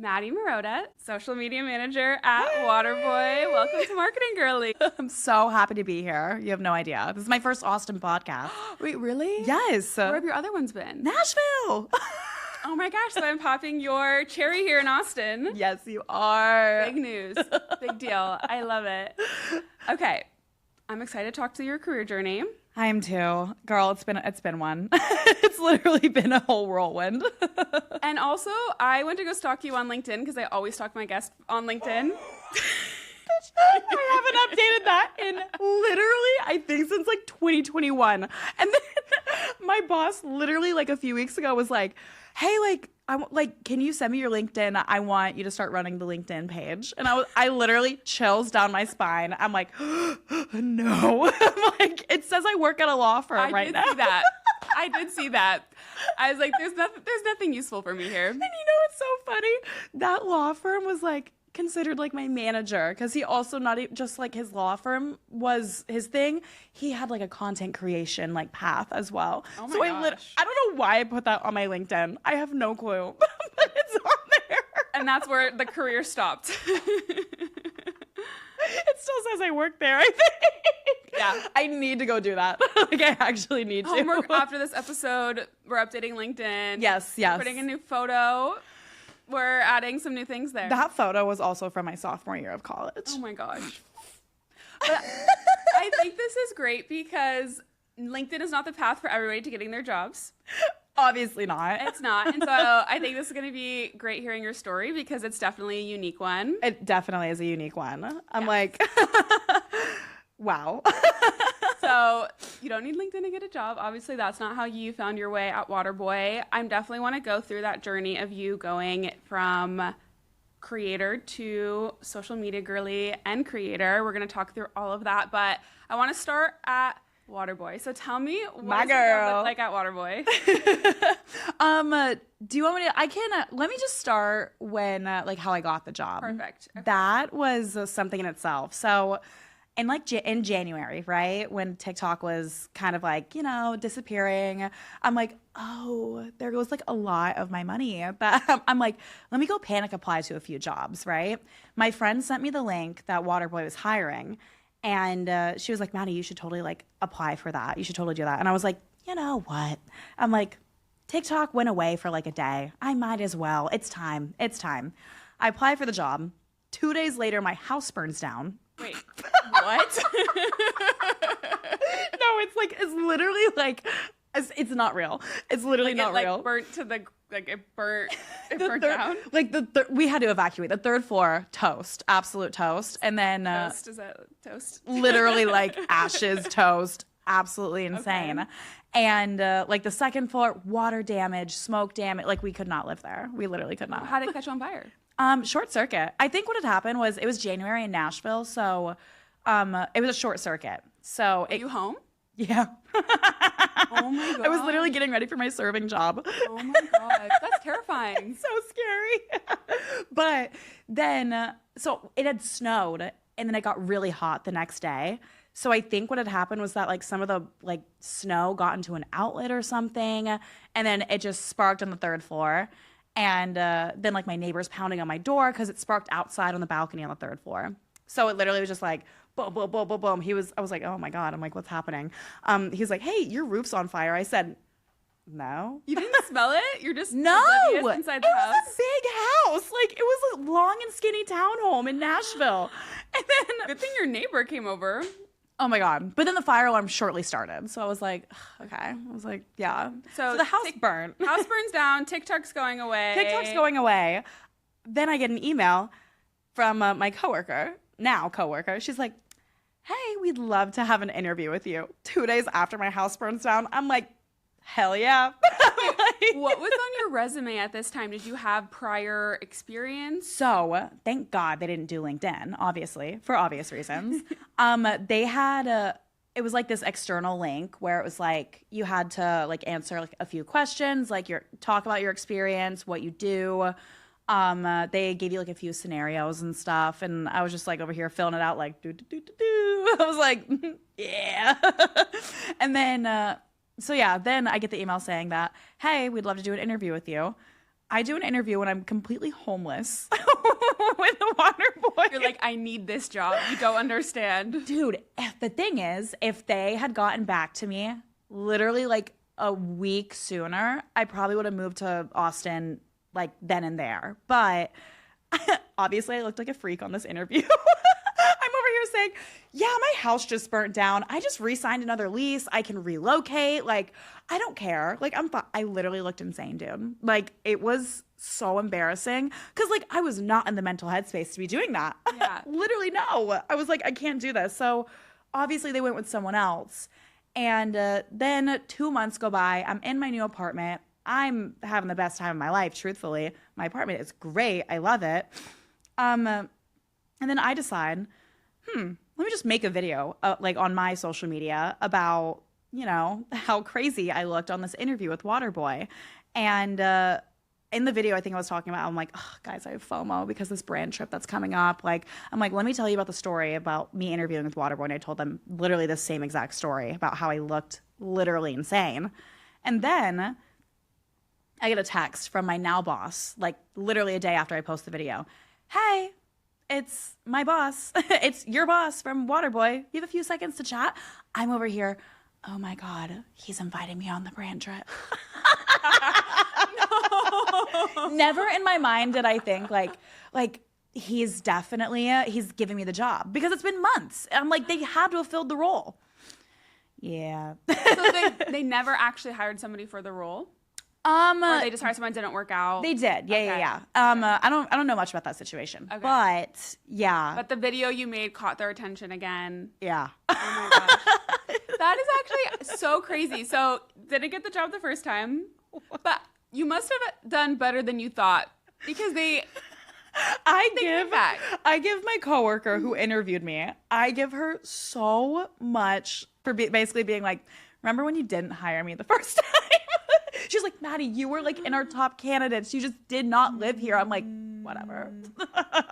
Maddie Marotta, social media manager at Waterboy. Welcome to Marketing Girly. I'm so happy to be here. You have no idea. This is my first Austin podcast. Wait, really? Yes. Where have your other ones been? Nashville. Oh my gosh, so I'm popping your cherry here in Austin. Yes, you are. Big news. Big deal. I love it. Okay. I'm excited to talk to your career journey. I am too. Girl, it's been one. It's literally been a whole whirlwind. And also, I went to go stalk you on LinkedIn because I always stalk my guests on LinkedIn. I haven't updated that in literally, I think since like 2021. And then my boss literally like a few weeks ago was like, hey, can you send me your LinkedIn? I want you to start running the LinkedIn page. And I literally chills down my spine. I'm like, no. I'm like, it says I work at a law firm right now. I did see that. I was like, there's nothing useful for me here. And you know what's so funny? That law firm was like considered like my manager because he also just like his law firm was his thing. He had like a content creation like path as well. Oh my so gosh. I don't know why I put that on my LinkedIn. I have no clue, but it's on there. And that's where the career stopped. It still says I work there, I think. Yeah. I need to go do that. Like I actually need to. Homework after this episode, we're updating LinkedIn. Yes. We're putting a new photo. We're adding some new things there. That photo was also from my sophomore year of college. Oh my gosh. But I think this is great because LinkedIn is not the path for everybody to getting their jobs. Obviously not. It's not. And so I think this is going to be great hearing your story because it's definitely a unique one. It definitely is a unique one. I'm like, wow. So you don't need LinkedIn to get a job. Obviously, that's not how you found your way at Waterboy. I definitely want to go through that journey of you going from creator to social media girly and creator. We're going to talk through all of that, but I want to start at Waterboy. So tell me, what does it look like at Waterboy? Do you want me to, let me just start when, like how I got the job. Perfect. Okay. That was something in itself. So in January, right, when TikTok was kind of like, disappearing, I'm like, oh, there goes like a lot of my money. But I'm like, let me go panic apply to a few jobs, right? My friend sent me the link that Waterboy was hiring. And she was like, Maddie, you should totally like apply for that. You should totally do that. And I was like, you know what? I'm like, TikTok went away for like a day. I might as well. It's time. It's time. I apply for the job. 2 days later, my house burns down. Wait, what? No, it's literally like, it's not real. It's literally like not real. Burnt to the, like it burnt down? Like we had to evacuate. The third floor, toast, absolute toast. And then Toast, is that toast? literally like ashes, toast, absolutely insane. Okay. And like the second floor, water damage, smoke damage. Like we could not live there. We literally could not. How did it catch on fire? Short circuit. I think what had happened was it was January in Nashville, so it was a short circuit. So Are you home? yeah. Oh my god. I was literally getting ready for my serving job. Oh my god. That's terrifying. So scary. But then, so it had snowed and then it got really hot the next day. So I think what had happened was that like some of the like snow got into an outlet or something, and then it just sparked on the third floor. And then like my neighbor's pounding on my door because it sparked outside on the balcony on the third floor. So it literally was just like boom, boom, boom, boom, boom. I was like, oh my God. I'm like, what's happening? He's like, hey, your roof's on fire. I said, no. You didn't smell it? You're just No, oblivious inside the house? It was a big house. Like it was a long and skinny townhome in Nashville. And then, Good thing your neighbor came over. oh my God. But then the fire alarm shortly started. So I was like, okay. I was like, yeah. So the house burnt. House burns down. TikTok's going away. TikTok's going away. Then I get an email from my now coworker. She's like, hey, we'd love to have an interview with you. 2 days after my house burns down. I'm like, hell yeah. What was on your resume at this time? Did you have prior experience? So thank God they didn't do LinkedIn, obviously, for obvious reasons. They had it was like this external link where it was like you had to like answer like a few questions, like talk about your experience, what you do. They gave you like a few scenarios and stuff, and I was just like over here filling it out like do do do do do. I was like, yeah. And then so yeah, then I get the email saying that, hey, we'd love to do an interview with you. I do an interview when I'm completely homeless with a Waterboy. You're like, I need this job. You don't understand. Dude, the thing is, if they had gotten back to me literally like a week sooner, I probably would have moved to Austin like then and there. But obviously I looked like a freak on this interview. I'm over here saying, yeah, my house just burnt down. I just re-signed another lease. I can relocate. Like, I don't care. Like, I literally looked insane, dude. Like, it was so embarrassing because, like, I was not in the mental headspace to be doing that. Yeah. Literally, no. I was like, I can't do this. So, obviously, they went with someone else. And then 2 months go by. I'm in my new apartment. I'm having the best time of my life, truthfully. My apartment is great. I love it. And then I decide, let me just make a video like on my social media about, you know, how crazy I looked on this interview with Waterboy. And in the video, I think I was talking about, I'm like, oh, guys, I have FOMO because this brand trip that's coming up. Like, I'm like, let me tell you about the story about me interviewing with Waterboy. And I told them literally the same exact story about how I looked literally insane. And then I get a text from my now boss, like literally a day after I post the video. Hey, it's my boss. It's your boss from Waterboy. You have a few seconds to chat? I'm over here. Oh my God, he's inviting me on the brand trip. No. Never in my mind did I think like he's definitely, he's giving me the job because it's been months. I'm like, they had to have filled the role. Yeah. So they never actually hired somebody for the role? Or they just hired someone that didn't work out? They did. Yeah. I don't know much about that situation. Okay. But yeah. But the video you made caught their attention again. Yeah. Oh my gosh. That is actually so crazy. So didn't get the job the first time, but you must have done better than you thought because I give my coworker who interviewed me, I give her so much for basically being like, remember when you didn't hire me the first time? She's like, Maddie, you were like in our top candidates. You just did not live here. I'm like, whatever.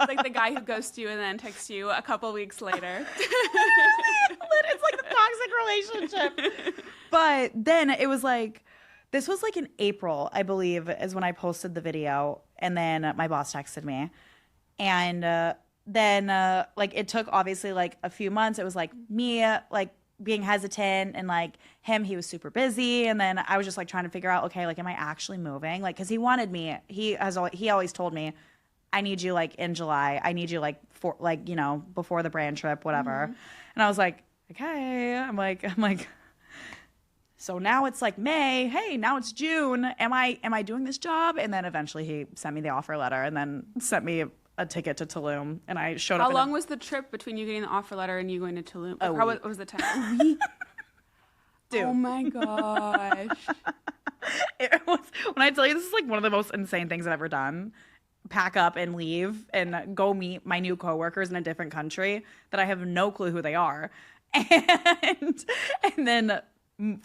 Like the guy who ghosts you and then texts you a couple weeks later. It's like the toxic relationship. But then it was like, this was like in April, I believe, is when I posted the video. And then my boss texted me. And then like it took obviously like a few months. It was like me like being hesitant and like him, he was super busy. And then I was just like trying to figure out, okay, like, am I actually moving? Like, cause he wanted me, he always told me, I need you like in July. I need you like for like, you know, before the brand trip, whatever. Mm-hmm. And I was like, okay, I'm like, so now it's like May, hey, now it's June. Am I doing this job? And then eventually he sent me the offer letter and then sent me a ticket to Tulum, and I showed up. How long was the trip between you getting the offer letter and you going to Tulum? Like, what was the time? Dude. Oh my gosh. It was, when I tell you, this is like one of the most insane things I've ever done. Pack up and leave and go meet my new coworkers in a different country that I have no clue who they are. And then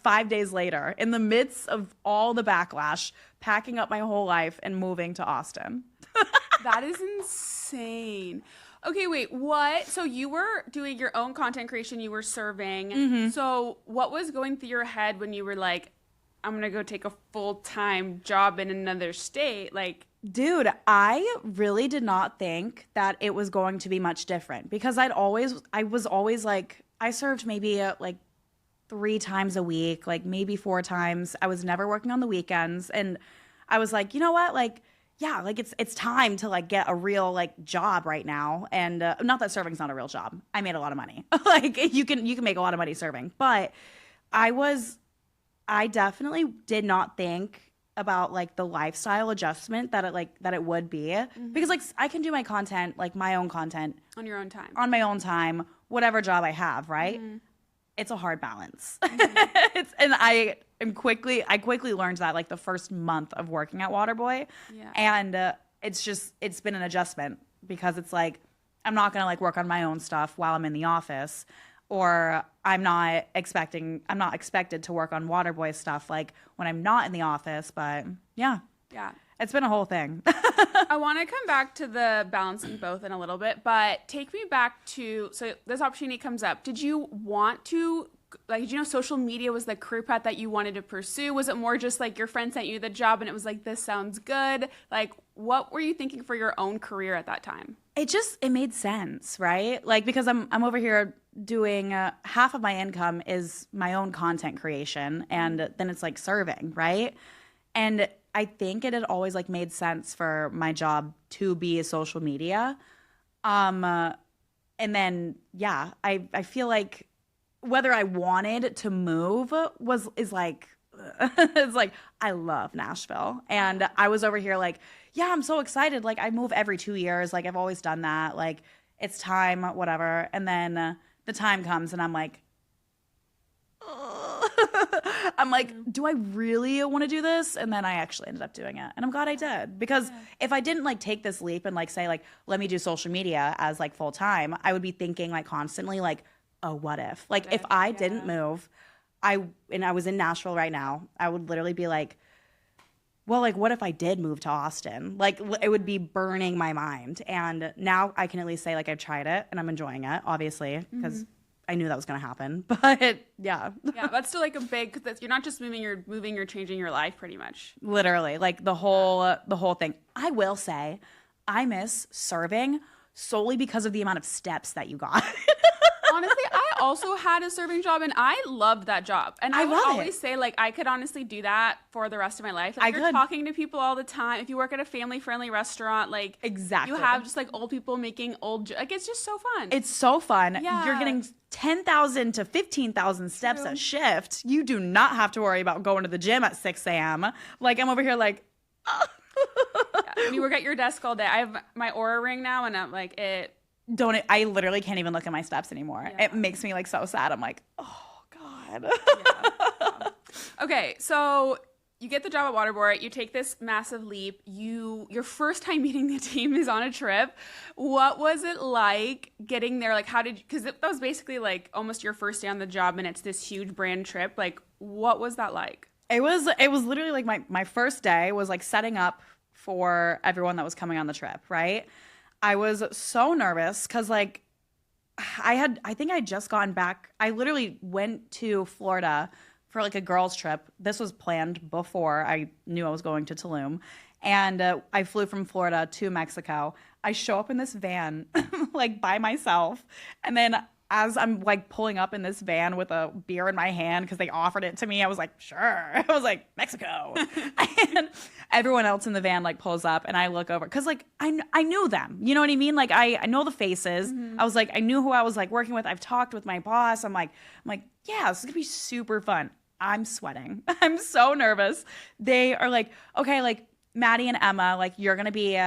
5 days later, in the midst of all the backlash, packing up my whole life and moving to Austin. That is insane. Okay, wait, what? So you were doing your own content creation, you were serving. Mm-hmm. So what was going through your head when you were like, I'm going to go take a full-time job in another state? Like, dude, I really did not think that it was going to be much different because I was always like, I served maybe like 3 times a week, like maybe 4 times. I was never working on the weekends. And I was like, you know what? Like, yeah, like it's time to like get a real like job right now. And not that serving's not a real job. I made a lot of money. Like you can make a lot of money serving. But I definitely did not think about like the lifestyle adjustment that it would be. Mm-hmm. Because like I can do my content, like my own content on your own time. On my own time, whatever job I have, right? Mm-hmm. It's a hard balance. Mm-hmm. And I quickly learned that like the first month of working at Waterboy. Yeah. And it's been an adjustment because it's like I'm not going to like work on my own stuff while I'm in the office, or I'm not expected to work on Waterboy stuff like when I'm not in the office, but yeah. Yeah. It's been a whole thing. I want to come back to the balancing both in a little bit, but take me back to, so this opportunity comes up. Did you want to like, did you know social media was the career path that you wanted to pursue? Was it more just like your friend sent you the job and it was like, this sounds good? Like, what were you thinking for your own career at that time? It made sense, right? Like, because I'm over here doing half of my income is my own content creation, and then it's like serving, right? And I think it had always like made sense for my job to be social media. And then yeah, I feel like whether I wanted to move is like it's like I love Nashville, and I was over here like, yeah, I'm so excited. Like I move every 2 years. Like I've always done that. Like it's time, whatever. And then the time comes, and I'm like, I'm like, do I really want to do this? And then I actually ended up doing it. And I'm glad I did. Because if I didn't like take this leap and like say like, let me do social media as like full time, I would be thinking like constantly like, oh, what if? Like if I didn't move, and I was in Nashville right now, I would literally be like, well, like what if I did move to Austin? Like it would be burning my mind. And now I can at least say like I've tried it and I'm enjoying it, obviously, because I knew that was going to happen, but yeah. Yeah, that's still like a big, because you're not just moving, you're changing your life pretty much. Literally, like the whole thing. I will say, I miss serving solely because of the amount of steps that you got. Honestly, I also had a serving job and I loved that job. And I would always say like I could honestly do that for the rest of my life. Like you're talking to people all the time. If you work at a family-friendly restaurant, like exactly, you have just like old people making like it's just so fun. It's so fun. Yeah. You're getting 10,000 to 15,000 steps a shift. You do not have to worry about going to the gym at 6 a.m. Like I'm over here like When you work at your desk all day. I have my Aura ring now and I'm like I literally can't even look at my steps anymore. Yeah. It makes me like so sad. I'm like, oh God. Yeah. Okay, so you get the job at Waterboy. You take this massive leap. Your first time meeting the team is on a trip. What was it like getting there? Like because that was basically like almost your first day on the job and it's this huge brand trip. Like what was that like? It was literally like my first day was like setting up for everyone that was coming on the trip, right? I was so nervous because like I think I'd just gotten back. I literally went to Florida for like a girls trip. This was planned before I knew I was going to Tulum. And I flew from Florida to Mexico. I show up in this van like by myself. And then as I'm like pulling up in this van with a beer in my hand because they offered it to me, I was like, sure. I was like, Mexico. And everyone else in the van like pulls up and I look over because like I knew them. You know what I mean? Like I know the faces. I was like, I knew who I was like working with. I've talked with my boss. I'm like, yeah, this is gonna be super fun. I'm sweating. I'm so nervous. They are like, okay, like Maddie and Emma, like you're gonna be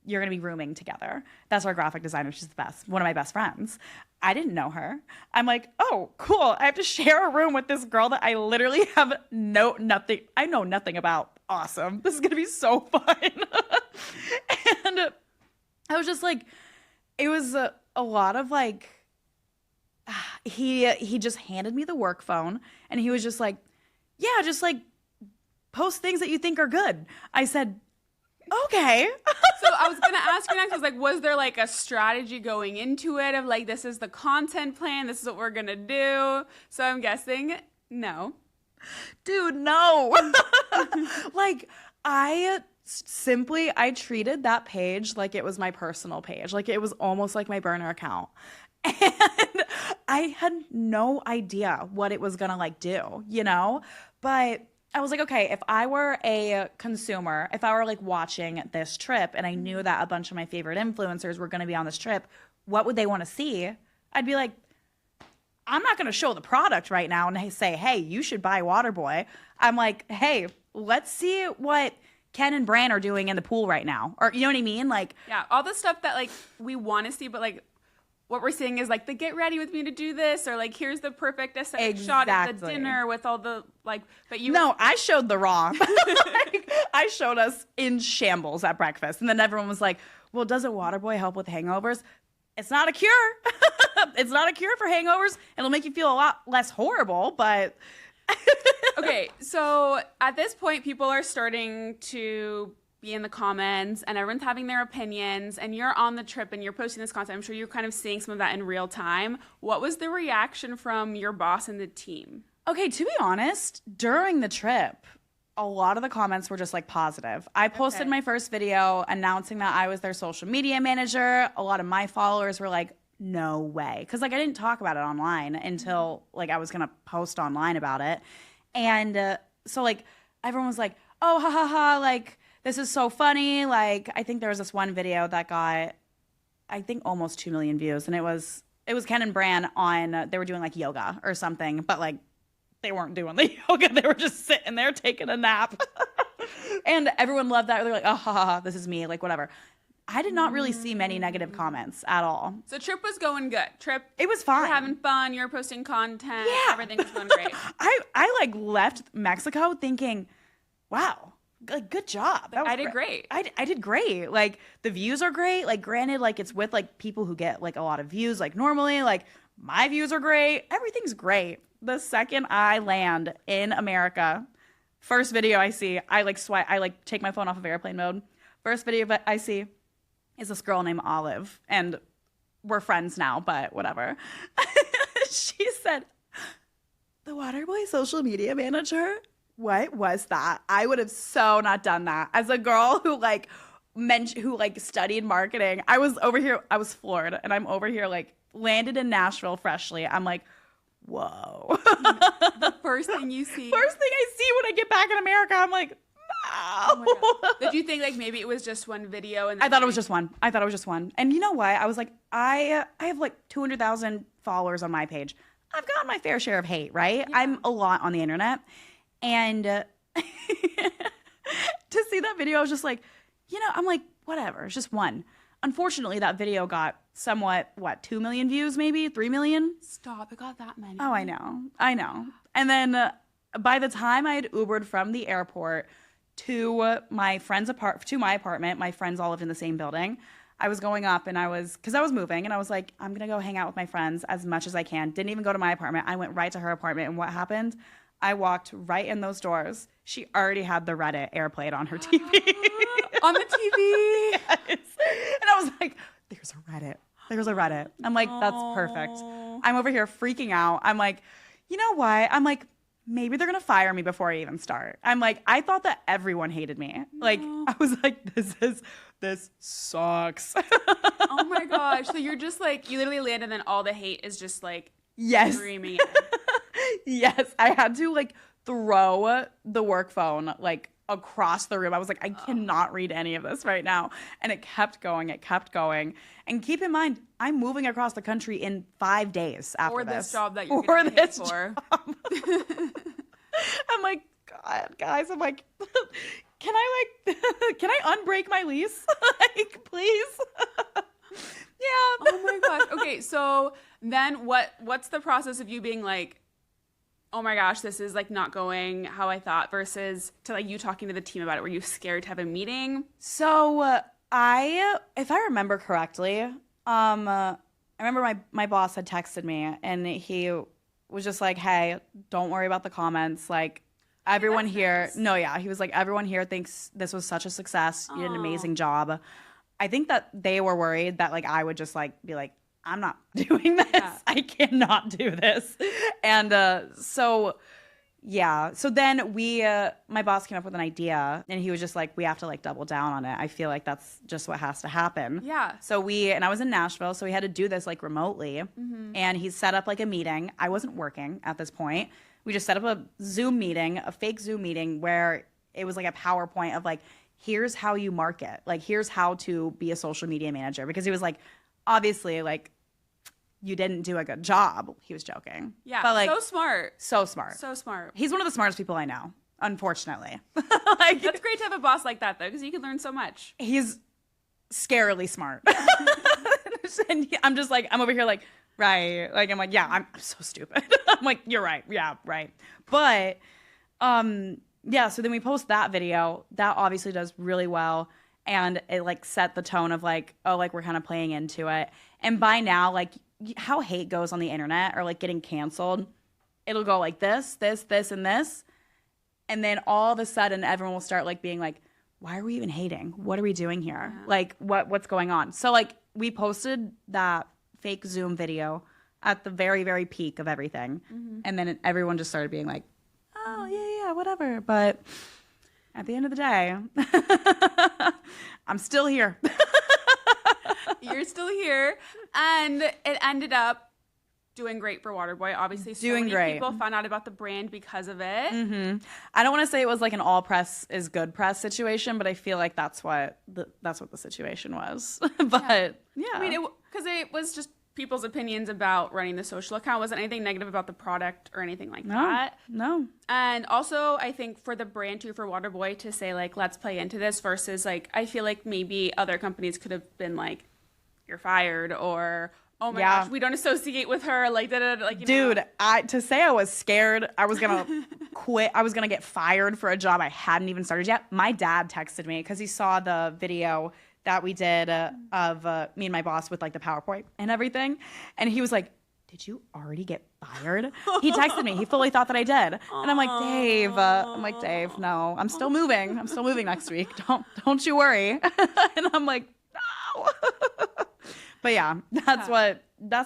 rooming together. That's our graphic designer. She's the best. One of my best friends. I didn't know her. I'm like, oh, cool. I have to share a room with this girl that I literally have nothing. I know nothing about. Awesome. This is gonna be so fun. And I was just like, it was a lot of like. He just handed me the work phone and he was just like, yeah, just like post things that you think are good. I said, okay. So I was going to ask you next, I was like, was there like a strategy going into it of like, this is the content plan, this is what we're going to do? So I'm guessing no. Dude, no. Like I treated that page like it was my personal page. Like it was almost like my burner account. And I had no idea what it was going to like do, you know? But I was like, okay, if I were a consumer, if I were like watching this trip and I knew that a bunch of my favorite influencers were going to be on this trip, what would they want to see? I'd be like, I'm not going to show the product right now and say, hey, you should buy Waterboy. I'm like, hey, let's see what Ken and Bran are doing in the pool right now. Or you know what I mean? Like, yeah, all the stuff that like we want to see, but like what we're seeing is like the get ready with me to do this, or like here's the perfect aesthetic shot at the dinner with all the like. But you no, I showed the raw. Like, I showed us in shambles at breakfast, and then everyone was like, "Well, doesn't Waterboy help with hangovers?" It's not a cure. It's not a cure for hangovers. It'll make you feel a lot less horrible, but okay. So at this point, people are starting to be in the comments and everyone's having their opinions and you're on the trip and you're posting this content. I'm sure you're kind of seeing some of that in real time. What was the reaction from your boss and the team? Okay, to be honest, during the trip, a lot of the comments were just like positive. I posted my first video announcing that I was their social media manager. A lot of my followers were like, no way. Because like I didn't talk about it online until like I was going to post online about it. And so like everyone was like, oh, ha ha ha, like this is so funny. Like I think there was this one video that got, I think almost 2 million views. And it was Ken and Bran on, they were doing like yoga or something. But like they weren't doing the yoga. They were just sitting there taking a nap. And everyone loved that. They're like, oh, ha, ha, ha, this is me, like whatever. I did not really see many negative comments at all. So trip was going good. It was fine. You're having fun. You're posting content. Yeah. Everything was going great. I like left Mexico thinking, wow, like good job. I did great. I did great. Like the views are great. Like granted, like it's with like people who get like a lot of views. Like normally, like my views are great. Everything's great. The second I land in America, first video I see, I like swipe. I like take my phone off of airplane mode. First video I see is this girl named Olive, and we're friends now, but whatever. She said, the Waterboy social media manager? What was that? I would have so not done that. As a girl who studied marketing, I was over here, I was floored, and I'm over here like landed in Nashville freshly. I'm like, whoa. The first thing you see. First thing I see when I get back in America, I'm like, oh did you think like maybe it was just one video? And I thought it was just one. And you know what? I was like, I have like 200,000 followers on my page. I've gotten my fair share of hate, right? Yeah. I'm a lot on the internet. And to see that video, I was just like, I'm like, whatever. It's just one. Unfortunately, that video got somewhat, 2 million views, maybe 3 million? Stop, it got that many. Oh, I know. And then by the time I had Ubered from the airport to my apartment, my friends all lived in the same building. I was going up and because I was moving and I was like, I'm going to go hang out with my friends as much as I can. Didn't even go to my apartment. I went right to her apartment. And what happened? I walked right in those doors. She already had the Reddit airplayed on her TV. On the TV? Yes. And I was like, there's a Reddit. I'm like, that's perfect. I'm over here freaking out. I'm like, you know what? I'm like, maybe they're going to fire me before I even start. I'm like, I thought that everyone hated me. No. Like, I was like, this sucks. Oh my gosh. So you're just like, you literally land and then all the hate is just like, yes. Screaming. Yes. I had to like throw the work phone like across the room. I was like, I cannot read any of this right now. And it kept going. And keep in mind, I'm moving across the country in 5 days after this. Or this job that you're going to hit for. I'm like, God, guys, I'm like, can I unbreak my lease? Like, please? Yeah. Oh my gosh. Okay, so then what's the process of you being like, oh my gosh, this is like not going how I thought, versus to like you talking to the team about it? Were you scared to have a meeting? So if I remember correctly, I remember my boss had texted me and he was just like, hey, don't worry about the comments. Like everyone here, nice. He was like, everyone here thinks this was such a success. You did an amazing job. I think that they were worried that like I would just like be like, I'm not doing this. Yeah. I cannot do this. And so then my boss came up with an idea and he was just like, we have to like double down on it. I feel like that's just what has to happen. Yeah. So and I was in Nashville, so we had to do this like remotely. Mm-hmm. And he set up like a meeting. I wasn't working at this point. We just set up a Zoom meeting, a fake Zoom meeting where it was like a PowerPoint of like, here's how you market. Like, here's how to be a social media manager. Because he was like, obviously, like, you didn't do a good job. He was joking. Yeah, but like, so smart. So smart. So smart. He's one of the smartest people I know, unfortunately. Like, that's great to have a boss like that, though, because you can learn so much. He's scarily smart. And I'm just like, I'm over here like, right. Like, I'm like, yeah, I'm so stupid. I'm like, you're right. Yeah, right. But, yeah, so then we post that video. That obviously does really well. And it like set the tone of like, oh, like we're kind of playing into it. And by now, like how hate goes on the internet or like getting canceled, it'll go like this, and this. And then all of a sudden everyone will start like being like, why are we even hating? What are we doing here? Like, what's going on? So, like, we posted that fake Zoom video at the very, very peak of everything. And then everyone just started being like, oh, yeah, whatever. But at the end of the day, I'm still here. You're still here. And it ended up doing great for Waterboy. Obviously, so Doing many great. people found out about the brand because of it. I don't want to say it was like an all press is good press situation, but I feel like that's what the situation was. But yeah. I mean, because it was just people's opinions about running the social account. It wasn't anything negative about the product or anything like that. No. And also, I think for the brand too, for Waterboy to say like, let's play into this versus like, I feel like maybe other companies could have been like, you're fired, or oh my gosh, we don't associate with her. Like, like, dude, to say I was scared, I was gonna quit. I was gonna get fired for a job I hadn't even started yet. My dad texted me because he saw the video that we did of me and my boss with like the PowerPoint and everything, and he was like, "Did you already get fired?" He texted me. He fully thought that I did, and I'm like, Dave, no, I'm still moving. I'm still moving next week. Don't you worry. And I'm like, no. But yeah, that's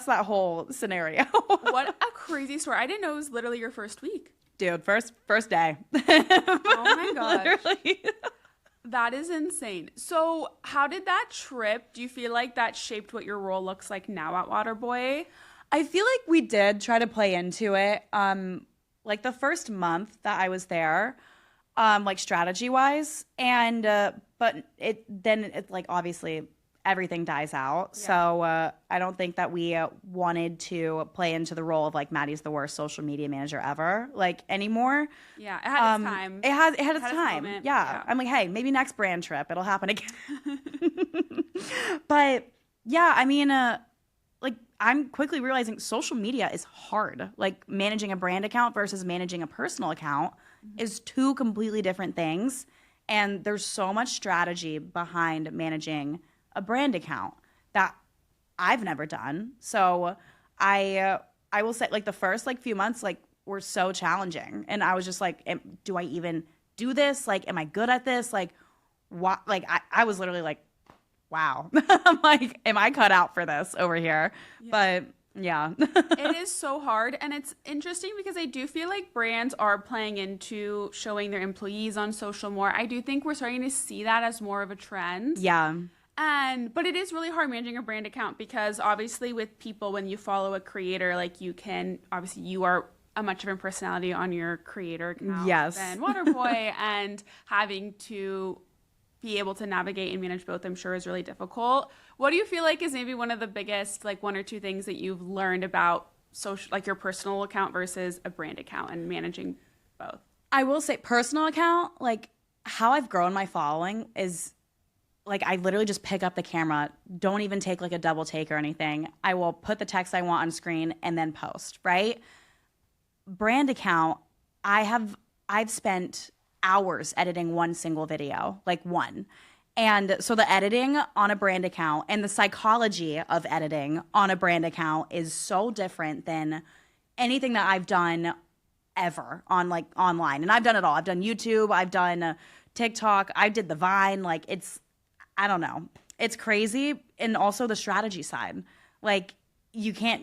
that whole scenario. What a crazy story. I didn't know it was literally your first week. Dude, first day. Oh my gosh. Literally. That is insane. So how did that trip, do you feel like that shaped what your role looks like now at Waterboy? I feel like we did try to play into it. Like the first month that I was there, like strategy wise, and but it like obviously everything dies out. Yeah. So I don't think that we wanted to play into the role of like Maddie's the worst social media manager ever, like anymore. Yeah, it had its time. It had its time. Yeah. I'm like, hey, maybe next brand trip it'll happen again. But yeah, I mean, like I'm quickly realizing social media is hard. Like managing a brand account versus managing a personal account is two completely different things. And there's so much strategy behind managing a brand account that I've never done. So I will say like the first like few months like were so challenging, and I was just like, do I even do this? Like, am I good at this? Like, what? Like I was literally like, wow. I'm like, am I cut out for this over here? Yeah. But yeah. It is so hard, and it's interesting because I do feel like brands are playing into showing their employees on social more. I do think we're starting to see that as more of a trend. Yeah. But it is really hard managing a brand account because obviously with people, when you follow a creator, like you are a much different personality on your creator account than Waterboy, and having to be able to navigate and manage both, I'm sure, is really difficult. What do you feel like is maybe one of the biggest, like one or two things that you've learned about social, like your personal account versus a brand account and managing both? I will say personal account, like how I've grown my following is like I literally just pick up the camera, don't even take like a double take or anything. I will put the text I want on screen and then post, right? Brand account, I've spent hours editing one single video, like one. And so the editing on a brand account and the psychology of editing on a brand account is so different than anything that I've done ever on like online. And I've done it all. I've done YouTube, I've done TikTok, I did the Vine, like I don't know. It's crazy. And also the strategy side. Like you can't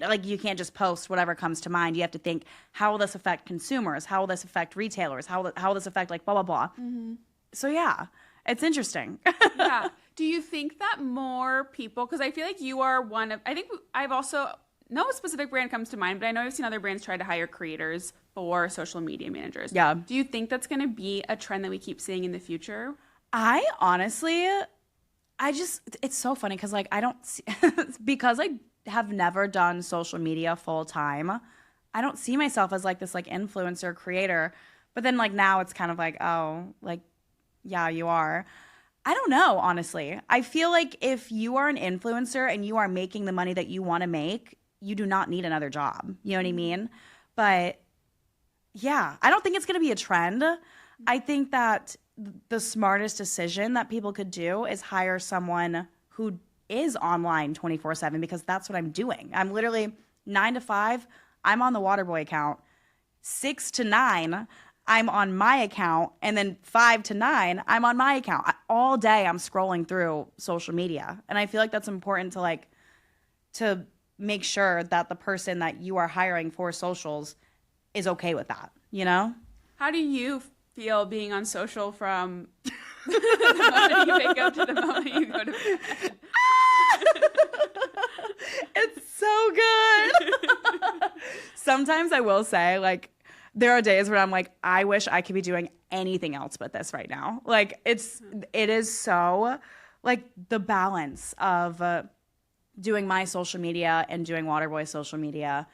just post whatever comes to mind. You have to think, how will this affect consumers? How will this affect retailers? How will this affect like blah, blah, blah. Mm-hmm. So yeah, it's interesting. Yeah. Do you think that more people, because I feel like you are one of, I think I've also, no specific brand comes to mind, but I know I've seen other brands try to hire creators for social media managers. Yeah. Do you think that's going to be a trend that we keep seeing in the future? I honestly... it's so funny because like I don't see, because I have never done social media full time. I don't see myself as like this like influencer creator, but then like now it's kind of like, oh, like, yeah, you are. I don't know, honestly. I feel like if you are an influencer and you are making the money that you want to make, you do not need another job. You know what I mean? But yeah, I don't think it's going to be a trend. I think that the smartest decision that people could do is hire someone who is online 24/7, because that's what I'm doing. I'm literally 9 to 5. I'm on the Waterboy account. 6 to 9, I'm on my account, and then 5 to 9, I'm on my account. All day I'm scrolling through social media. And I feel like that's important to like to make sure that the person that you are hiring for socials is okay with that, you know? How do you feel being on social from the moment you wake up to the moment you go to bed? It's so good. Sometimes I will say, like, there are days where I'm like, I wish I could be doing anything else but this right now. Like, it is so, like, the balance of doing my social media and doing Waterboy social media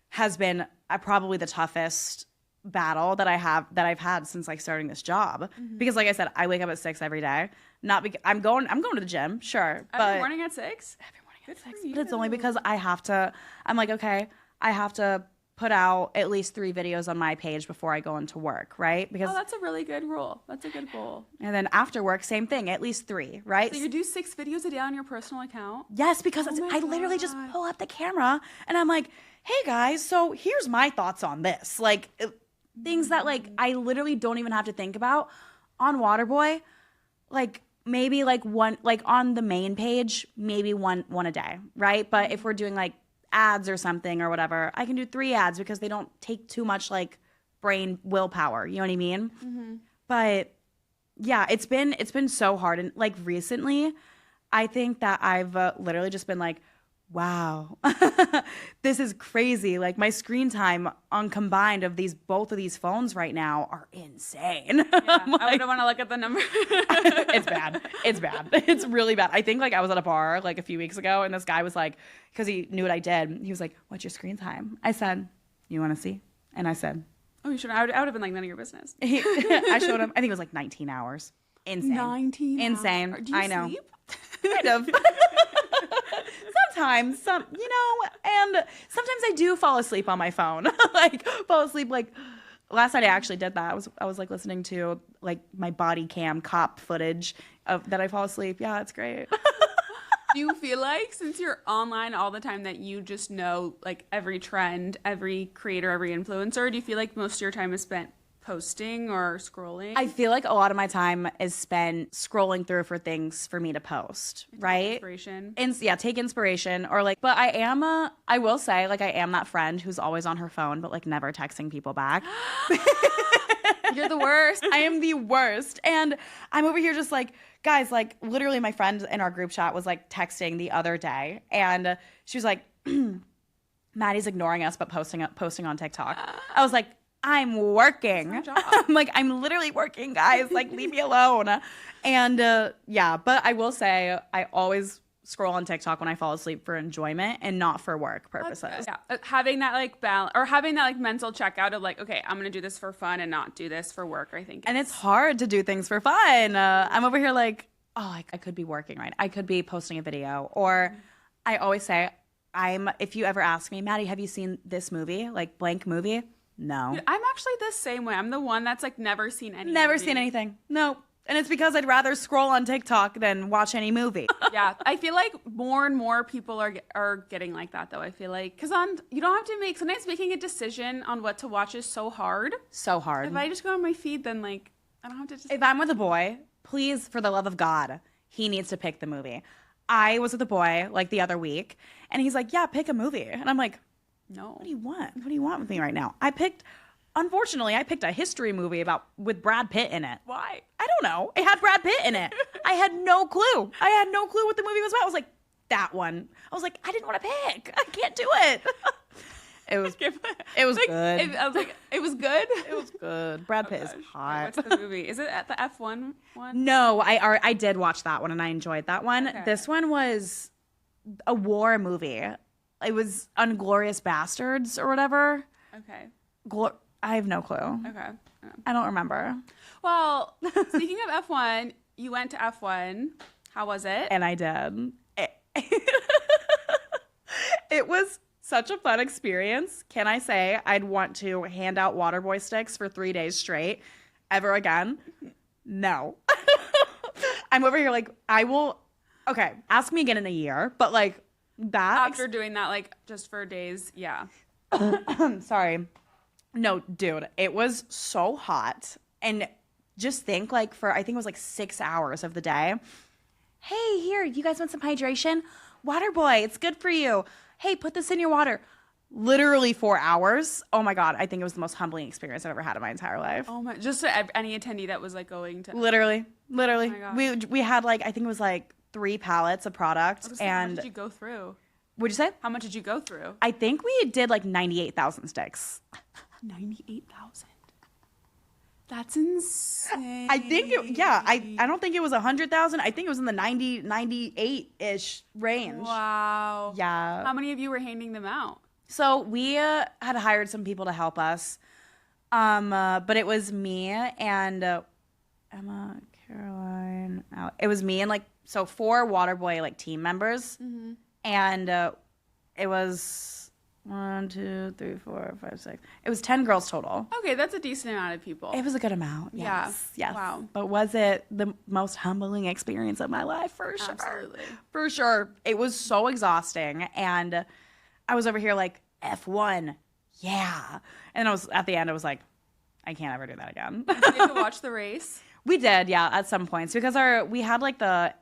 has been probably the toughest battle that I've had since like starting this job. Because like I said, I wake up at 6 every day. Not because I'm going to the gym, sure, but Every morning at 6? every morning at 6. But it's only because I'm like, okay, I have to put out at least 3 videos on my page before I go into work, right? Because Oh, that's a really good rule. That's a good goal. and then after work, same thing, at least 3, right? So you do 6 videos a day on your personal account? Yes, because Oh my I literally just God. pull up the camera and I'm like, hey guys, so here's my thoughts on this. Like things that like I literally don't even have to think about on Waterboy. Like maybe like one, like on the main page, maybe one a day, right? But if we're doing like ads or something or whatever, I can do 3 ads because they don't take too much like brain willpower. You know what I mean? But yeah, it's been so hard. And like recently, I think that I've literally just been like, wow, this is crazy. Like my screen time on combined of both of these phones right now are insane. Yeah, I'm I like, wouldn't want to look at the number. it's bad. It's bad. It's really bad. I think like I was at a bar like a few weeks ago and this guy was like, because he knew what I did, he was like, what's your screen time? I said, you want to see? And I said, Oh, you should. I would have been like, none of your business. I showed him, I think it was like 19 hours. Insane. 19 Insane. hours. Do you I know. sleep? Kind of. Sometimes, and sometimes I do fall asleep on my phone. Like fall asleep. Like last night, I actually did that. I was like listening to like my body cam cop footage of that. I fall asleep. Yeah, it's great. Do you feel like since you're online all the time that you just know like every trend, every creator, every influencer? Do you feel like most of your time is spent posting or scrolling? I feel like a lot of my time is spent scrolling through for things for me to post, right? Inspiration. Yeah, take inspiration or like, but I will say like I am that friend who's always on her phone but like never texting people back. You're the worst. I am the worst. And I'm over here just like, guys, like literally my friend in our group chat was like texting the other day and she was like, Maddie's ignoring us but posting on TikTok. I was like, I'm working. It's my job. I'm like, I'm literally working, guys. Like, leave me alone. And yeah, but I will say I always scroll on TikTok when I fall asleep for enjoyment and not for work purposes. Yeah, having that like balance or having that like mental checkout of like, okay, I'm gonna do this for fun and not do this for work. I think, And it's hard to do things for fun. I'm over here like, oh, I could be working right. I could be posting a video. Or I always say, if you ever ask me, Maddie, have you seen this movie? Like blank movie? No. Dude, I'm actually the same way. I'm the one that's like never seen any. Never movie. seen anything. No. And it's because I'd rather scroll on TikTok than watch any movie. Yeah, I feel like more and more people are getting like that though. I feel like because you don't have to sometimes making a decision on what to watch is so hard. So hard. If I just go on my feed, then like I don't have to. If I'm with a boy, please, for the love of God, he needs to pick the movie. I was with a boy like the other week, and he's like, "Yeah, pick a movie," and I'm like, No. "What do you want? What do you want with me right now?" Unfortunately, I picked a history movie with Brad Pitt in it. Why? I don't know. It had Brad Pitt in it. I had no clue. I had no clue what the movie was about. I was like, that one. I was like, I didn't want to pick. I can't do it. It was good. I was like, it was good. It was good. Brad Pitt is hot. What's the movie? Is it at the F1 one? No, I did watch that one and I enjoyed that one. Okay. This one was a war movie. It was Unglorious Bastards or whatever. Okay. I have no clue. Okay. I don't remember. Well, speaking of F1, you went to F1. How was it? And I did. It was such a fun experience. Can I say I'd want to hand out Waterboy sticks for 3 days straight ever again? No. I'm over here like, okay, ask me again in a year, but like that. After doing that, like just for days, yeah. Sorry. No, dude, it was so hot. And just think like for, I think it was like 6 hours of the day. Hey, here, you guys want some hydration? Waterboy, it's good for you. Hey, put this in your water. Literally 4 hours. Oh my God. I think it was the most humbling experience I've ever had in my entire life. Oh my, just to any attendee that was like going to. Literally. Oh my gosh. We had like, I think it was like 3 pallets of product. How And much did you go through? what'd you say? How much did you go through? I think we did like 98,000 sticks. 98,000. That's insane. I think I don't think it was 100,000. I think it was in the 98-ish range. Wow. Yeah. How many of you were handing them out? So we had hired some people to help us. But it was me and Emma, Caroline. It was me and like, so 4 Waterboy like team members. Mm-hmm. And it was 1, 2, 3, 4, 5, 6. It was 10 girls total. Okay, that's a decent amount of people. It was a good amount. Yes. Yeah. Yes. Wow. But was it the most humbling experience of my life? For sure. Absolutely. For sure. It was so exhausting. And I was over here like, F1. Yeah. And I was at the end, I was like, I can't ever do that again. Did you get to watch the race? We did, yeah, at some points. Because we had like the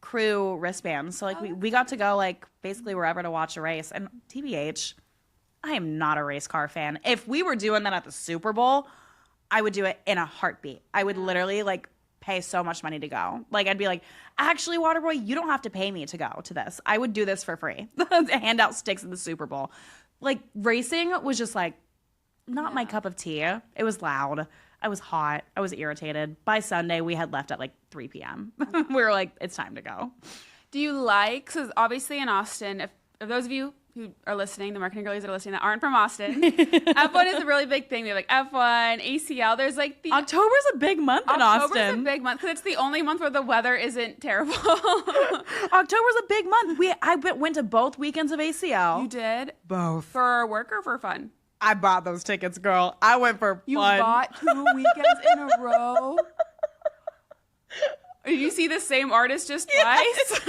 crew wristbands. So like we got to go like basically wherever to watch a race. And TBH, I am not a race car fan. If we were doing that at the Super Bowl, I would do it in a heartbeat. I would literally like pay so much money to go. Like I'd be like, actually, Waterboy, you don't have to pay me to go to this. I would do this for free. Hand out sticks in the Super Bowl. Like racing was just like not my cup of tea. It was loud. I was hot. I was irritated. By Sunday, we had left at like 3 p.m. We were like, it's time to go. Do you like, because obviously in Austin, if those of you who are listening, the marketing girlies that are listening that aren't from Austin, F1 is a really big thing. We have like F1, ACL. There's like the October's a big month in Austin. October's a big month because it's the only month where the weather isn't terrible. October's a big month. I went to both weekends of ACL. You did? Both. For work or for fun? I bought those tickets, girl. I went for fun. You bought 2 weekends in a row? Did you see the same artist just twice?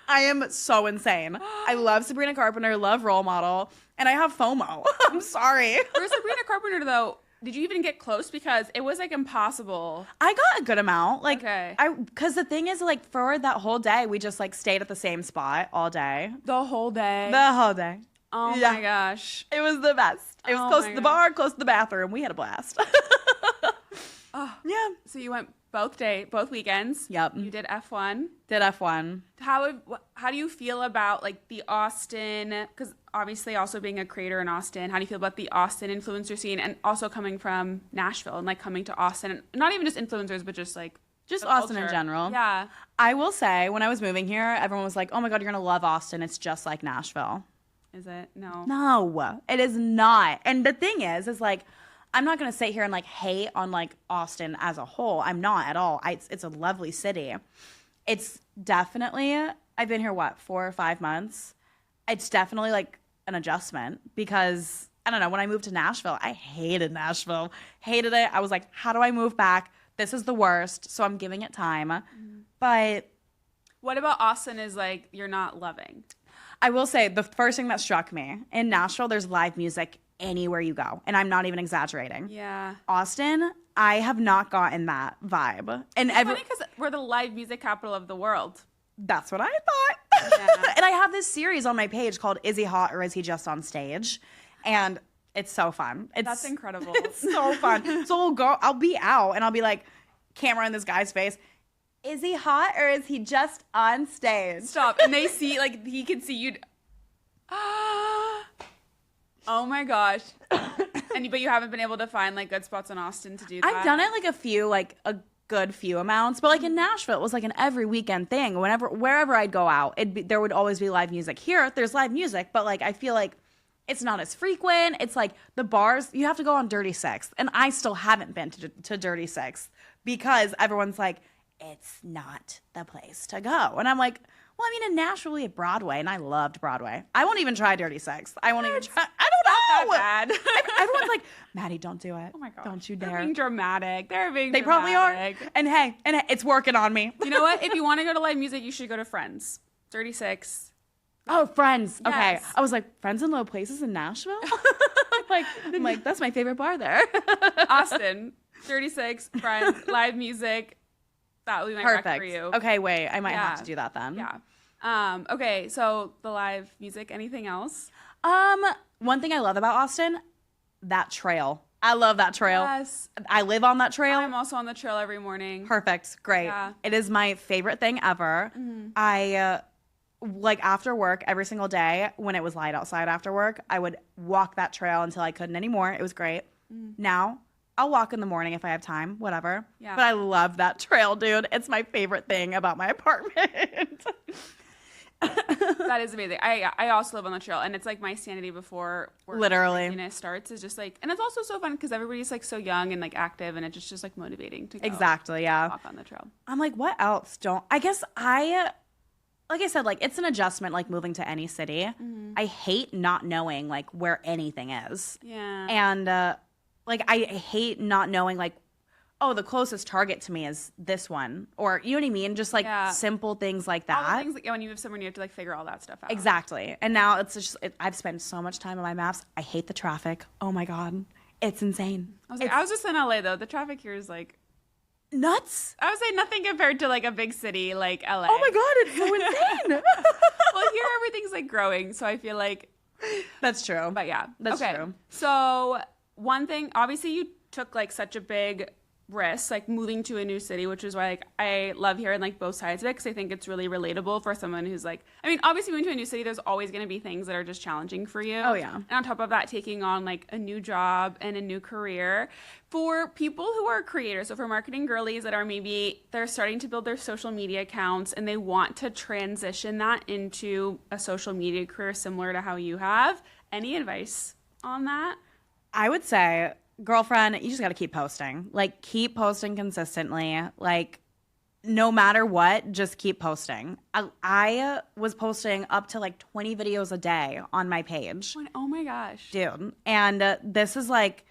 I am so insane. I love Sabrina Carpenter, love Role Model, and I have FOMO. I'm sorry. For Sabrina Carpenter, though, did you even get close? Because it was like impossible. I got a good amount. Like, okay. Because the thing is, like, for that whole day, we just like stayed at the same spot all day. The whole day? The whole day. Oh my gosh. It was the best. It was close to the bar, close to the bathroom. We had a blast. Oh. Yeah. So you went both weekends. Yep. You did F1. Did F1. How do you feel about like the Austin, because obviously also being a creator in Austin, how do you feel about the Austin influencer scene and also coming from Nashville and like coming to Austin, and not even just influencers, but just like just Austin in general. Yeah. I will say when I was moving here, everyone was like, oh my God, you're going to love Austin. It's just like Nashville. Is it? No. No, it is not. And the thing is like, I'm not going to sit here and like hate on like Austin as a whole. I'm not at all. It's a lovely city. It's definitely, I've been here, 4 or 5 months. It's definitely like an adjustment because I don't know. When I moved to Nashville, I hated Nashville. Hated it. I was like, how do I move back? This is the worst. So I'm giving it time. Mm-hmm. But what about Austin is like you're not loving? I will say the first thing that struck me in Nashville, there's live music anywhere you go. And I'm not even exaggerating. Yeah. Austin, I have not gotten that vibe. And it's funny because we're the live music capital of the world. That's what I thought. Yeah. And I have this series on my page called Is He Hot or Is He Just on Stage? And it's so fun. That's incredible. It's so fun. So I'll be out and I'll be like, camera in this guy's face. Is he hot or is he just on stage? Stop. And they see, like, he can see you. Oh my gosh. But you haven't been able to find like good spots in Austin to do that? I've done it like a good few amounts, but like in Nashville, it was like an every weekend thing. Wherever I'd go out, there would always be live music. Here, there's live music, but like I feel like it's not as frequent. It's like the bars, you have to go on Dirty Sixth, and I still haven't been to Dirty Sixth because everyone's like, it's not the place to go. And I'm like, well, I mean, in Nashville, we have Broadway, and I loved Broadway. I won't even try Dirty Sixth. I won't even try. I don't know. Not that bad. Everyone's like, Maddie, don't do it. Oh my God. Don't you dare. They're being dramatic. They probably are. And hey, it's working on me. You know what? If you want to go to live music, you should go to Friends. 36. Oh, Friends. Yes. Okay. I was like, Friends in Low Places in Nashville? I'm like, that's my favorite bar there. Austin, 36, friends, live music. That would be my rec for you. Okay, wait. I might have to do that then. Yeah. Okay, so the live music. Anything else? One thing I love about Austin, that trail. I love that trail. Yes. I live on that trail. I'm also on the trail every morning. Perfect. Great. Yeah. It is my favorite thing ever. I like after work every single day when it was light outside after work, I would walk that trail until I couldn't anymore. It was great. Now, I'll walk in the morning if I have time, whatever. Yeah. But I love that trail, dude. It's my favorite thing about my apartment. That is amazing. I also live on the trail, and it's like my sanity before work Literally starts is just like, and it's also so fun because everybody's like so young and like active, and it's just like motivating to go exactly, yeah. walk on the trail. I'm like, what else? Like I said, like it's an adjustment, like moving to any city. I hate not knowing like where anything is. Yeah. And like I hate not knowing like, oh, the closest Target to me is this one, or you know what I mean? Just like simple things like that. All the things when you have someone, you have to like figure all that stuff out. Exactly. And now it's just I've spent so much time on my maps. I hate the traffic. Oh my god, it's insane. I was just in LA though. The traffic here is like nuts. I would say nothing compared to like a big city like LA. Oh my god, it's so insane. Well, here everything's like growing, so I feel like that's true. But yeah, that's okay. true. So one thing, obviously, you took like such a big risk, like moving to a new city, which is why like I love hearing like both sides of it because I think it's really relatable for someone who's like, I mean, obviously moving to a new city, there's always going to be things that are just challenging for you. Oh yeah. And on top of that, taking on like a new job and a new career for people who are creators. So for marketing girlies that are maybe they're starting to build their social media accounts and they want to transition that into a social media career similar to how you have. Any advice on that? I would say, girlfriend, you just got to keep posting. Like, keep posting consistently. Like, no matter what, just keep posting. I was posting up to like 20 videos a day on my page. Oh my gosh. Dude. And this is like,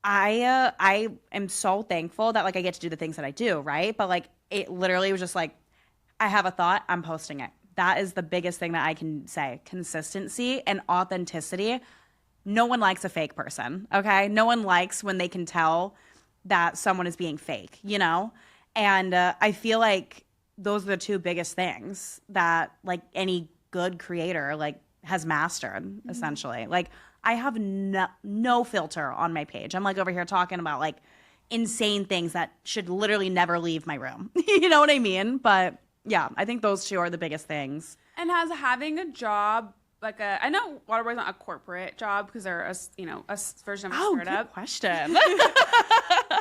I am so thankful that like I get to do the things that I do, right? But like, it literally was just like, I have a thought, I'm posting it. That is the biggest thing that I can say. Consistency and authenticity. No one likes a fake person, okay? No one likes when they can tell that someone is being fake, you know? And I feel like those are the two biggest things that like any good creator like has mastered, essentially. Like I have no filter on my page. I'm like over here talking about like insane things that should literally never leave my room. You know what I mean? But yeah, I think those two are the biggest things. And has having a job like I know Waterboy's not a corporate job because they're a version of a startup. Good question.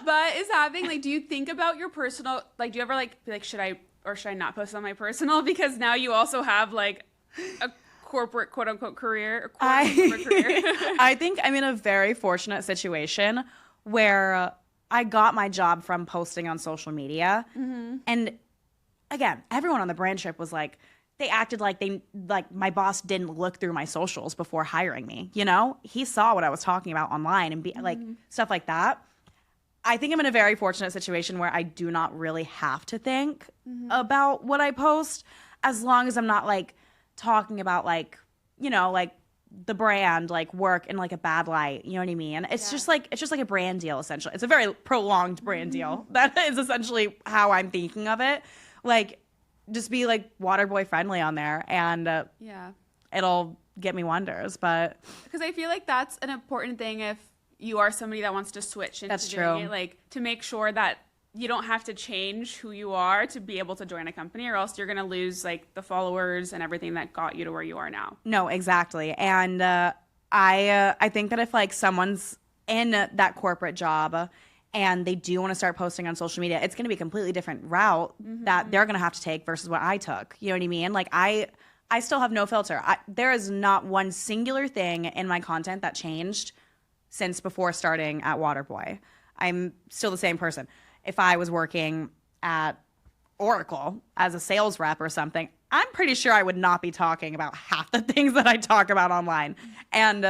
But is having like, do you think about your personal, like, do you ever like be like, should I or should I not post on my personal because now you also have like a corporate quote unquote career? I think I'm in a very fortunate situation where I got my job from posting on social media, and again, everyone on the brand trip was like. They acted like my boss didn't look through my socials before hiring me. You know, he saw what I was talking about online and like stuff like that. I think I'm in a very fortunate situation where I do not really have to think about what I post as long as I'm not like talking about like, you know, like the brand, like work in like a bad light. You know what I mean? It's just like a brand deal essentially. It's a very prolonged brand deal. That is essentially how I'm thinking of it. Like. Just be like Waterboy friendly on there and it'll get me wonders. But because I feel like that's an important thing if you are somebody that wants to switch into that's doing true. It, like to make sure that you don't have to change who you are to be able to join a company or else you're going to lose like the followers and everything that got you to where you are now. No, exactly. And I think that if like someone's in that corporate job and they do want to start posting on social media, it's going to be a completely different route that they're going to have to take versus what I took. You know what I mean? Like I still have no filter. There is not one singular thing in my content that changed since before starting at Waterboy. I'm still the same person. If I was working at Oracle as a sales rep or something, I'm pretty sure I would not be talking about half the things that I talk about online. And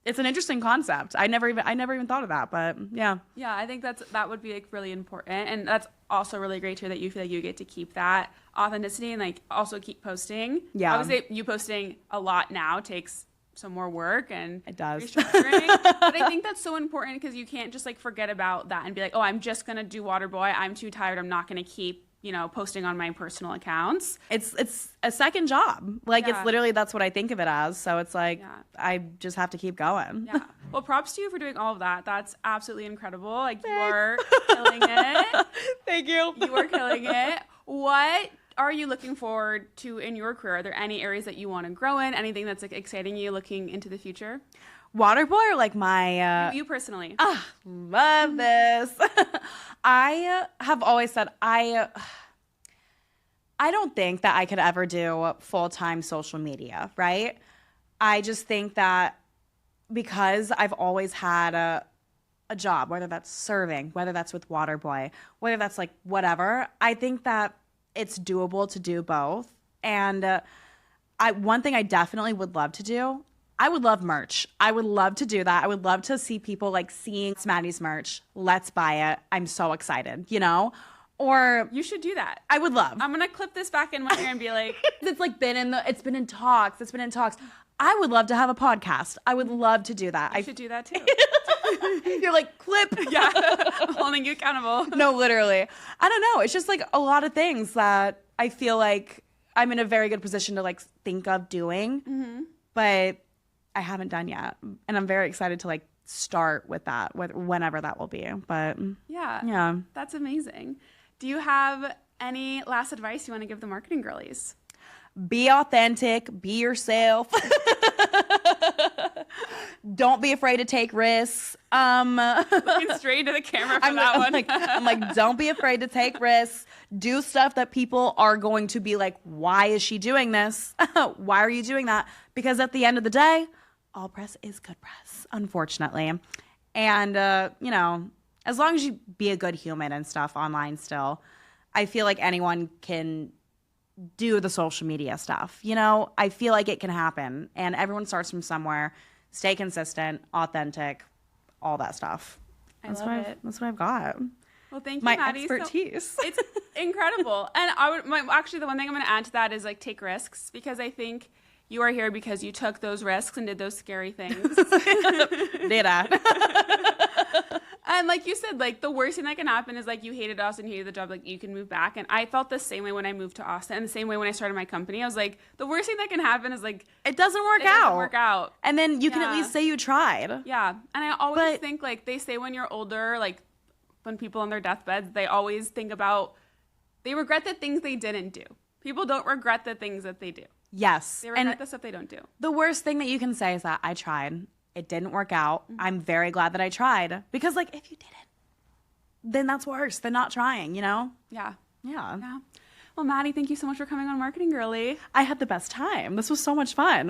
it's an interesting concept. I never even thought of that, but yeah. Yeah, I think that would be like really important, and that's also really great too that you feel like you get to keep that authenticity and like also keep posting. Yeah. Obviously, you posting a lot now takes some more work and It does. restructuring. But I think that's so important because you can't just like forget about that and be like, oh, I'm just gonna do Waterboy. I'm too tired. I'm not gonna keep, you know, posting on my personal accounts. It's a second job. Like Yeah. it's literally, that's what I think of it as. So it's like, Yeah. I just have to keep going. Yeah. Well, props to you for doing all of that. That's absolutely incredible. Like you are killing it. Thank you. You are killing it. What are you looking forward to in your career? Are there any areas that you want to grow in? Anything that's like exciting you looking into the future? Waterboy or like my You personally. love this. I have always said I don't think that I could ever do full-time social media, right? I just think that because I've always had a job, whether that's serving, whether that's with Waterboy, whether that's like whatever, I think that it's doable to do both. And one thing I definitely would love to do, I would love merch. I would love to do that. I would love to see people like seeing Maddie's merch. Let's buy it. I'm so excited, you know? Or You should do that. I would love. I'm gonna clip this back in my ear and be like, It's like it's been in talks. It's been in talks. I would love to have a podcast. I would love to do that. I should do that too. You're like, clip. Yeah, I'm holding you accountable. No, literally. I don't know. It's just like a lot of things that I feel like I'm in a very good position to like think of doing, but I haven't done yet. And I'm very excited to like start with that, whenever that will be. But yeah. That's amazing. Do you have any last advice you want to give the marketing girlies? Be authentic, be yourself. Don't be afraid to take risks. Looking straight into the camera for that one. I'm like, don't be afraid to take risks. Do stuff that people are going to be like, why is she doing this? Why are you doing that? Because at the end of the day, all press is good press, unfortunately. And, you know, as long as you be a good human and stuff online still, I feel like anyone can do the social media stuff. You know, I feel like it can happen. And everyone starts from somewhere. Stay consistent, authentic, all that stuff. That's it. That's what I've got. Well, thank you, My Maddie. expertise. It's incredible. And actually, the one thing I'm going to add to that is like take risks, because I think you are here because you took those risks and did those scary things. Did I? And like you said, like the worst thing that can happen is like you hated Austin, hated the job, like you can move back. And I felt the same way when I moved to Austin, and the same way when I started my company. I was like, the worst thing that can happen is like It doesn't work it out. doesn't work out. And then you can at Yeah. least say you tried. Yeah. And I always But- think like they say when you're older, like when people on their deathbeds, they always think about, they regret the things they didn't do. People don't regret the things that they do. Yes. They regret And the stuff they don't do. the worst thing that you can say is that I tried. It didn't work out. I'm very glad that I tried. Because like if you didn't, then that's worse than not trying, you know? Yeah. Yeah. Yeah. Well, Maddie, thank you so much for coming on Marketing Girly. I had the best time. This was so much fun.